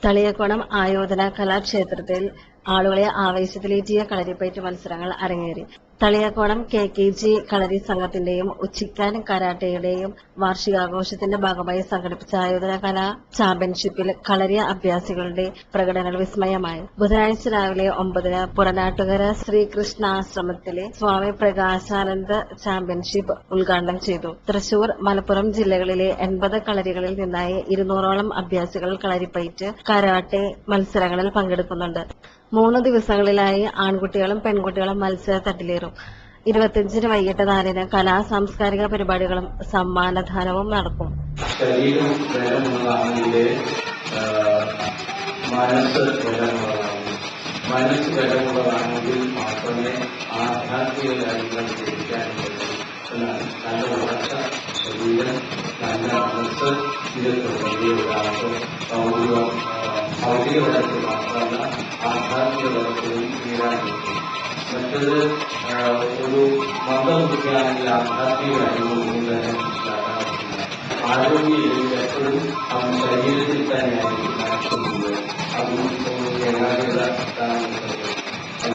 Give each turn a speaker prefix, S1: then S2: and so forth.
S1: തളിയക്കോണം ആയോധന കലാക്ഷേത്രത്തിൽ ആളുകളെ ആവേശത്തിലേറ്റിയ കളരിപ്പയറ്റ് മത്സരങ്ങൾ അരങ്ങേറി. തളിയക്കോണം KKG കളരി സംഘത്തിന്റെയും ഉച്ചിക്കാൻ കരാട്ടെയുടെയും വാർഷികാഘോഷത്തിന്റെ ഭാഗമായി സംഘടിപ്പിച്ച ആയോധന കലാ ചാമ്പ്യൻഷിപ്പിൽ കളരി അഭ്യാസികളുടെ പ്രകടനങ്ങൾ വിസ്മയമായി. ബുധനാഴ്ച രാവിലെ 9-ന് പുറനാട്ടുകര ശ്രീകൃഷ്ണാശ്രമത്തിലെ സ്വാമി പ്രകാശാനന്ദ ചാമ്പ്യൻഷിപ്പ് ഉദ്ഘാടനം ചെയ്തു. തൃശൂർ, മലപ്പുറം ജില്ലകളിലെ 80 കളരികളിൽ നിന്നായി 200ഓളം അഭ്യാസികൾ കളരിപ്പയറ്റ്, കരാട്ടെ മത്സരങ്ങളിൽ പങ്കെടുക്കുന്നുണ്ട്. 3 ദിവസങ്ങളിലായി ആൺകുട്ടികളും പെൺകുട്ടികളും മത്സരത്തട്ടിലേറും. 25-ന് വൈകിട്ട് 4-ന് കലാ-സാംസ്കാരിക പരിപാടികളും സമ്മാനദാനവും നടക്കും.
S2: ശരീരം ബലമുള്ളതാണെങ്കിൽ മനസ്സ് ബലമുള്ളതാണെങ്കിൽ മാത്രമേ ആധ്യാത്മിക കാര്യങ്ങൾ ജയിക്കാൻ പറ്റൂ എന്നാണ്. നല്ല വളർച്ച, ശരീരം, നല്ല മനസ്സ്, ഇതൊക്കെ വലിയ ഒരാൾക്ക് ഭൗതിക തലത്തിൽ മാത്രമല്ല ആധ്യാത്മിക തലത്തിലും നേടാൻ പറ്റും. മറ്റത് ഒരു മന്ദബുദ്ധിയാണെങ്കിൽ ആധ്യാത്മിക കാര്യങ്ങളൊന്നും തന്നെ മനസ്സിലാക്കാൻ പറ്റില്ല. ആരോഗ്യം എപ്പോഴും ശരീരത്തിൽ തന്നെയായിരിക്കും.